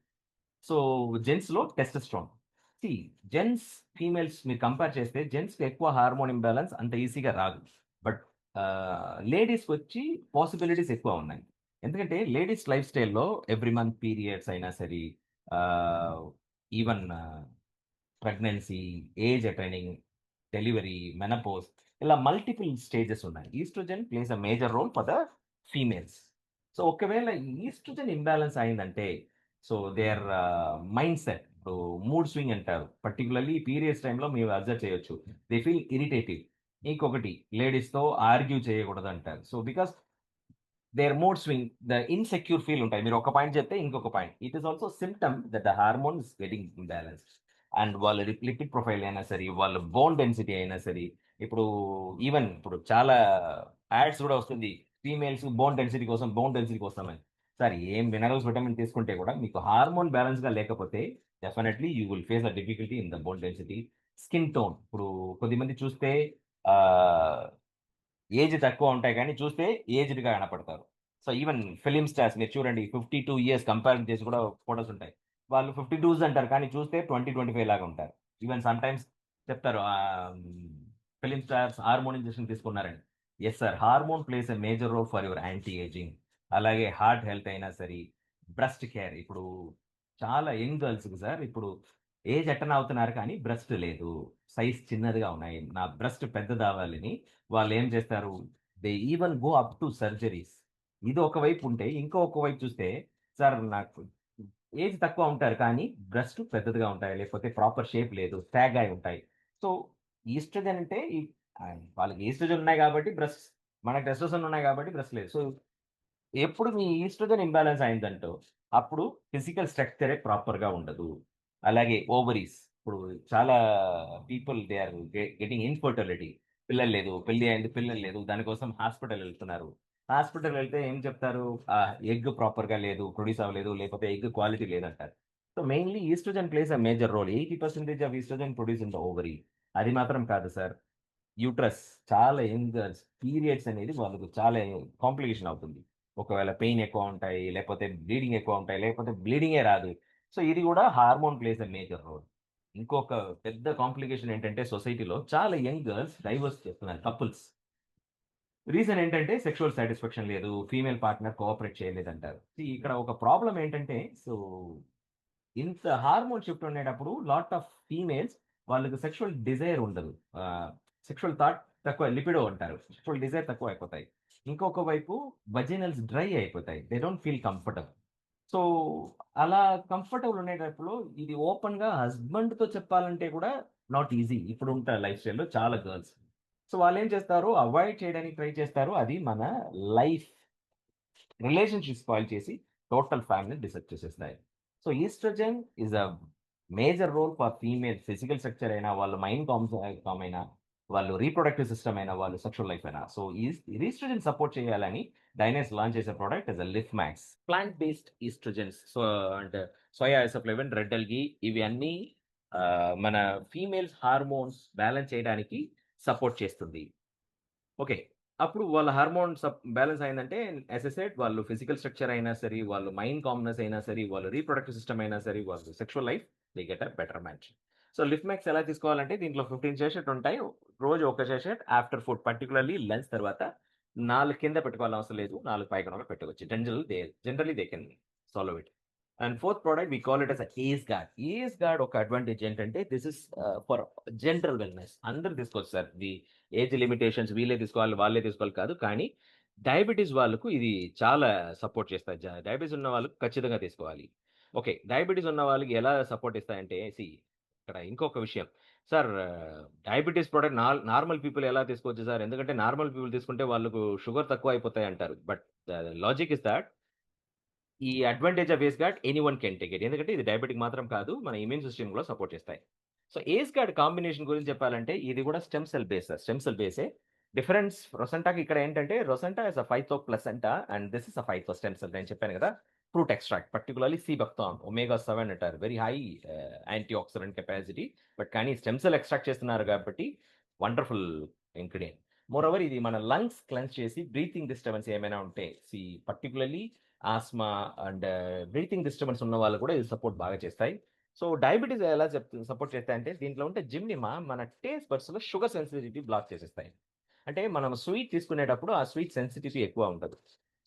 So, జెంట్స్‌లో టెస్టోస్టెరాన్. సీ, జెంట్స్, ఫీమేల్స్ మీరు కంపేర్ చేస్తే జెంట్స్‌కి ఎక్కువ హార్మోన్ ఇంబాలెన్స్ అంత ఈజీగా రాదు. బట్ లేడీస్‌కొచ్చి పాసిబిలిటీస్ ఎక్కువ ఉన్నాయి. ఎందుకంటే లేడీస్ లైఫ్ స్టైల్‌లో ఎవ్రీ మంత్ పీరియడ్స్ అయినా సరే, ah, even pregnancy, age attaining, delivery, menopause, ఇలా మల్టిపుల్ స్టేజెస్ ఉన్నాయి. Oestrogen plays a major role for the females. So, ఒకవేళ ఈస్ట్రోజన్ ఇంబాలెన్స్ అయిందంటే, సో, దేర్ మైండ్ సెట్, ఇప్పుడు మూడ్ స్వింగ్ అంటారు. పర్టిక్యులర్‌లీ పీరియడ్స్ టైమ్‌లో మీరు అబ్జర్వ్ చేయొచ్చు. They feel irritative. ఇంకొకటి, లేడీస్‌తో ఆర్గ్యూ చేయకూడదంటారు. So, because their mood swing, the insecure feel ఉంటాయి. మీరు ఒక పాయింట్ చెప్తే ఇంకొక point. It is also symptom that the hormone is getting imbalanced. And వాళ్ళ లిపిడ్ ప్రొఫైల్ అయినా సరే, వాళ్ళ బోన్ డెన్సిటీ అయినా సరే, ఇప్పుడు ఈవెన్ ఇప్పుడు చాలా యాడ్స్ కూడా వస్తుంది. ఫీమేల్స్ బోన్ డెన్సిటీ కోసం అని. సార్, ఏం మినరల్స్, విటమిన్ తీసుకుంటే కూడా మీకు హార్మోన్ బ్యాలెన్స్‌గా లేకపోతే definitely you will face a difficulty in the bone density. Skin tone, ఇప్పుడు కొద్దిమంది చూస్తే ఆహ్ ఏజ్ తక్కువ ఉంటాయి కానీ చూస్తే ఏజ్డ్‌గా కనపడతారు. సో, ఈవెన్ ఫిల్మ్ స్టార్స్ మీరు చూడండి, 52 ఇయర్స్ కంపేర్ చేసి కూడా ఫోటోస్ ఉంటాయి. వాళ్ళు 52స్ అంటారు కానీ చూస్తే 20, 25 లాగా ఉంటారు. ఈవెన్ సమ్‌టైమ్స్ చెప్తారు, ఫిల్మ్ స్టార్స్ హార్మోన్ ఇంజెక్షన్ తీసుకున్నారని. Yes sir, hormone plays a major role for your anti aging. అలాగే హార్ట్ హెల్త్ అయినా సరే, బ్రెస్ట్ కేర్, ఇప్పుడు చాలా యంగ్ గర్ల్స్‌కి సార్ ఇప్పుడు ఏజ్ అటెన్ అవుతున్నారు కానీ బ్రెస్ట్ లేదు. సైజ్ చిన్నదిగా ఉన్నాయి. నా బ్రెస్ట్ పెద్దదవ్వాలని వాళ్ళేం చేస్తారు, they even go up to surgeries. ఇది ఒకవైపు ఉంటే, ఇంకొక వైపు చూస్తే, సార్ నాకు ఏజ్ తక్కువ ఉంటారు కానీ బ్రెస్ట్ పెద్దదిగా ఉంటాయి. లేకపోతే ప్రాపర్ షేప్ లేదు. సాగ్ అయి ఉంటాయి. సో, ఈస్ట్రోజన్ అంటే వాళ్ళకి ఈస్ట్రోజన్ ఉన్నాయి కాబట్టి బ్రెస్ట్, మనకు టెస్టోస్టెరాన్ ఉన్నాయి కాబట్టి బ్రెస్ట్ లేదు. సో, ఎప్పుడు మీ ఈస్ట్రోజన్ ఇంబాలెన్స్ అయిందంటో, అప్పుడు ఫిజికల్ స్ట్రక్చరే ప్రాపర్‌గా ఉండదు. అలాగే ఓవరీస్, ఇప్పుడు చాలా people they are getting infertility. పిల్లలు లేదు. పెళ్లి అయింది, పిల్లలు లేదు. దానికోసం హాస్పిటల్ ఎళ్తున్నారు. హాస్పిటల్ వెళ్తే ఏం చెప్తారు? ఎగ్ ప్రాపర్‌గా లేదు, ప్రొడ్యూస్ అవ్వలేదు, లేకపోతే ఎగ్ క్వాలిటీ లేదంటారు. So, mainly estrogen plays a major role. 80% of estrogen produce in the ovary. అది మాత్రం కాదు సార్. యూట్రస్, చాలా యంగ్ గర్ల్స్ పీరియడ్స్ అనేది వాళ్ళకి చాలా కాంప్లికేషన్ అవుతుంది. ఒకవేళ పెయిన్ ఎక్కువ ఉంటాయి, లేకపోతే బ్లీడింగ్ ఎక్కువ ఉంటాయి, లేకపోతే బ్లీడింగే రాదు. సో, ఇది కూడా hormone plays a major role. ఇంకొక పెద్ద కాంప్లికేషన్ ఏంటంటే, సొసైటీలో చాలా యంగ్ గర్ల్స్ డైవోర్స్ చేస్తున్నారు కపుల్స్. రీజన్ ఏంటంటే సెక్సువల్ సాటిస్ఫాక్షన్ లేదు. ఫీమేల్ పార్ట్నర్ కోఆపరేట్ చేయలేదంటారు. ఇక్కడ ఒక ప్రాబ్లమ్ ఏంటంటే, సో, ఇంత హార్మోన్ షిఫ్ట్ ఉండేటప్పుడు లాట్ ఆఫ్ ఫీమేల్స్ వాళ్ళకి సెక్షువల్ డిజైర్ ఉండదు. సెక్షువల్ థాట్ తక్కువ, లిపిడో అంటారు. సెక్షువల్ డిజైర్ తక్కువ అయిపోతాయి. ఇంకొక వైపు వజైనల్స్ డ్రై అయిపోతాయి. They don't feel comfortable. So, అలా కంఫర్టబుల్ ఉండేటప్పుడు ఇది ఓపెన్‌గా హస్బాండ్‌తో చెప్పాలంటే కూడా నాట్ ఈజీ. ఇప్పుడుంట లైఫ్ స్టైల్‌లో చాలా గర్ల్స్. సో, వాళ్ళేం చేస్తారు, అవాయిడ్ చేయడానికి ట్రై చేస్తారు. అది మన లైఫ్ రిలేషన్‌షిప్ స్పాయిల్ చేసి టోటల్ ఫ్యామిలీని డిసర్ట్ చేసేస్తాయి. So, estrogen is a major role for female physical structure అయినా, వాళ్ళ మైండ్ కామ్ అయినా, వాళ్ళు రీప్రొడక్టివ్ సిస్టమ్ అయినా, వాళ్ళు సెక్షువల్ లైఫ్ అయినా. సో, ఈస్ట్రోజన్ సపోర్ట్ చేయాలని డైనస్ లాంచ్ చేసే product is a Lif Max. Plant based estrogens. So, అంటే సోయా ఐసోఫ్లేవిన్, రెడ్ ఆల్గి, ఇవి అన్నీ మన ఫీమేల్స్ హార్మోన్స్ బ్యాలెన్స్ చేయడానికి సపోర్ట్ చేస్తుంది. ఓకే. అప్పుడు వాళ్ళ హార్మోన్ బ్యాలెన్స్ అయిందంటే, యాస్ ఐ సెడ్, వాళ్ళు ఫిజికల్ స్ట్రక్చర్ అయినా సరే, వాళ్ళు మైండ్ కామ్‌నెస్ అయినా సరే, వాళ్ళు రీప్రొడక్టివ్ సిస్టమ్ అయినా సరే, వాళ్ళు sexual life, they get a better match. So, Lif Max ఎలా తీసుకోవాలంటే, దీంట్లో 15 సాషెట్ ఉంటాయి. రోజు ఒక sachet after food, particularly lunch తర్వాత 4 కింద పెట్టుకోవాల్సిన అవసరం లేదు. 4 పైన కూడా పెట్టుకోవచ్చు. Generally they can solve it. And fourth product we call it as Ace Guard. Ace Guard ఒక అడ్వాంటేజ్ ఏంటంటే, this is for general wellness. అందరూ తీసుకోవచ్చు సార్. ఏజ్ లిమిటేషన్స్ వీళ్ళే తీసుకోవాలి, వాళ్ళే తీసుకోవాలి కాదు. కానీ డయాబెటిస్ వాళ్ళకు ఇది చాలా సపోర్ట్ చేస్తాయి. డయాబెటిస్ ఉన్న వాళ్ళకి ఖచ్చితంగా తీసుకోవాలి. ఓకే. డయాబెటిస్ ఉన్న వాళ్ళకి ఎలా సపోర్ట్ ఇస్తాయంటే, ఇక్కడ ఇంకొక విషయం. Sir, diabetes product normal people ఎలా తీసుకోవచ్చు సార్? ఎందుకంటే నార్మల్ పీపుల్ తీసుకుంటే వాళ్ళకు షుగర్ తక్కువ అయిపోతాయి అంటారు. But the logic is that ఈ advantage of Ace Guard anyone can take it. ఎందుకంటే ఇది డయాబెటిక్ మాత్రం కాదు, మన ఇమ్యూన్ సిస్టమ్ కూడా సపోర్ట్ చేస్తాయి. సో, ఏస్ గార్డ్ కాంబినేషన్ గురించి చెప్పాలంటే, ఇది కూడా స్టెమ్ సెల్ బేసే. డిఫరెన్స్ రొసెంటాకి ఇక్కడ ఏంటంటే Rosenta is a phyto placenta and this is a phyto stem cell. నేను చెప్పాను కదా fruit extract particularly sea buckthorn omega 7 అంటారు very high anti oxidant capacity. But కానీ స్టెమ్ సెల్ ఎక్స్ట్రాక్ట్ చేస్తున్నారు కాబట్టి వండర్ఫుల్ ఇంగ్రీడియంట్. మోర్ ఓవర్ ఇది మన లంగ్స్ క్లెన్స్ చేసి బ్రీతింగ్ డిస్టర్బెన్స్ ఏమైనా ఉంటే particularly asthma and breathing disturbance ఉన్న వాళ్ళు కూడా ఇది సపోర్ట్ బాగా చేస్తాయి. సో డయాబెటీస్ ఎలా సపోర్ట్ చేస్తాయి అంటే దీంట్లో ఉంటే జిమ్నిమా మన టేస్ట్ బడ్స్లో షుగర్ సెన్సిటివిటీ బ్లాక్ చేసేస్తాయి. అంటే మనం స్వీట్ తీసుకునేటప్పుడు ఆ స్వీట్ సెన్సిటివిటీ ఎక్కువ ఉంటది.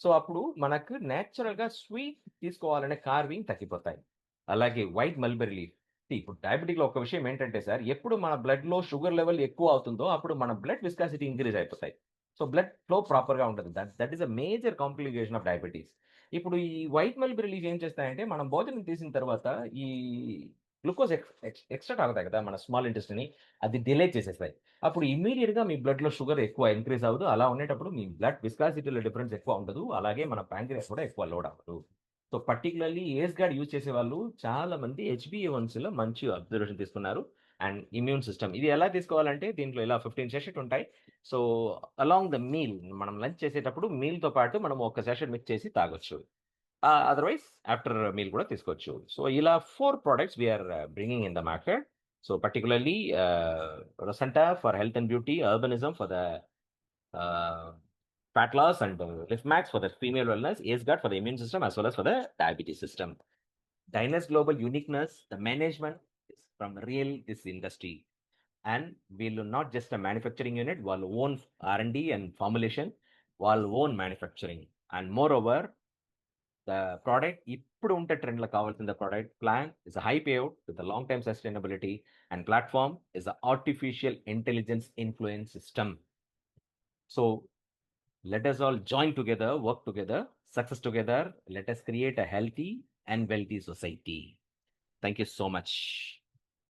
సో అప్పుడు మనకు నేచురల్‌గా స్వీట్ తీసుకోవాలనే కార్వింగ్ తగ్గిపోతాయి. అలాగే వైట్ మల్బెర్రీ లీఫ్ ఇప్పుడు డయాబెటిక్‌లో ఒక విషయం ఏంటంటే సార్, ఎప్పుడు మన బ్లడ్‌లో షుగర్ లెవెల్ ఎక్కువ అవుతుందో అప్పుడు మన బ్లడ్ విస్కాసిటీ ఇంక్రీజ్ అయిపోతాయి. సో బ్లడ్ ఫ్లో ప్రాపర్‌గా ఉండదు. That is a major complication of diabetes. ఇప్పుడు ఈ వైట్ మల్బెర్రీ లీఫ్ ఏం చేస్తాయంటే మనం భోజనం చేసిన తర్వాత ఈ గ్లూకోజ్ ఎక్స్‌ట్రాక్ట్ అవుతాయి కదా! మన స్మాల్ ఇంటెస్టిన్‌ని అది డిలే చేసేస్తాయి. అప్పుడు ఇమ్మీడియేట్‌గా మీ బ్లడ్‌లో షుగర్ ఎక్కువ ఇంక్రీజ్ అవ్వదు. అలా ఉండేటప్పుడు మీ బ్లడ్ విస్కాసిటీలో డిఫరెన్స్ ఎక్కువ ఉండదు. అలాగే మన పాంక్రియాస్ కూడా ఎక్కువ లోడ్ అవ్వదు. సో, పర్టిక్యులర్‌లీ ఏస్ గార్డ్ యూజ్ చేసేవాళ్ళు చాలా మంది హెచ్‌బీఏ1సీలో మంచి అబ్జర్వేషన్ తీసుకున్నారు. అండ్ ఇమ్యూన్ సిస్టమ్ ఇది ఎలా తీసుకోవాలంటే దీంట్లో ఇలా 15 సెషెట్ ఉంటాయి. సో, అలాంగ్ ద మీల్ మనం లంచ్ చేసేటప్పుడు మీల్‌తో పాటు మనం ఒక సెషెట్ మిక్స్ చేసి తాగొచ్చు. అదర్‌వైజ్ ఆఫ్టర్ మీల్ కూడా తీసుకోవచ్చు. సో, ఇలా 4 products we are bringing in the market. So, particularly Rosenta for health and beauty, Urbanism for the uh, fat loss, and Lifmax for the female wellness, AceGuard for the immune system as well as for the diabetes system. Dynas Global uniqueness, the management is from real this industry. And we'll not just a manufacturing unit, we'll own R&D and formulation, we'll own manufacturing. And moreover, the product ఇప్పుడు ఉంటే ట్రెండ్‌లో కావాల్సిన product plan is a high payout with a long time sustainability, and platform is a artificial intelligence influence system. So let us all join together, work together, success together. Let us create a healthy and wealthy society. Thank you so much.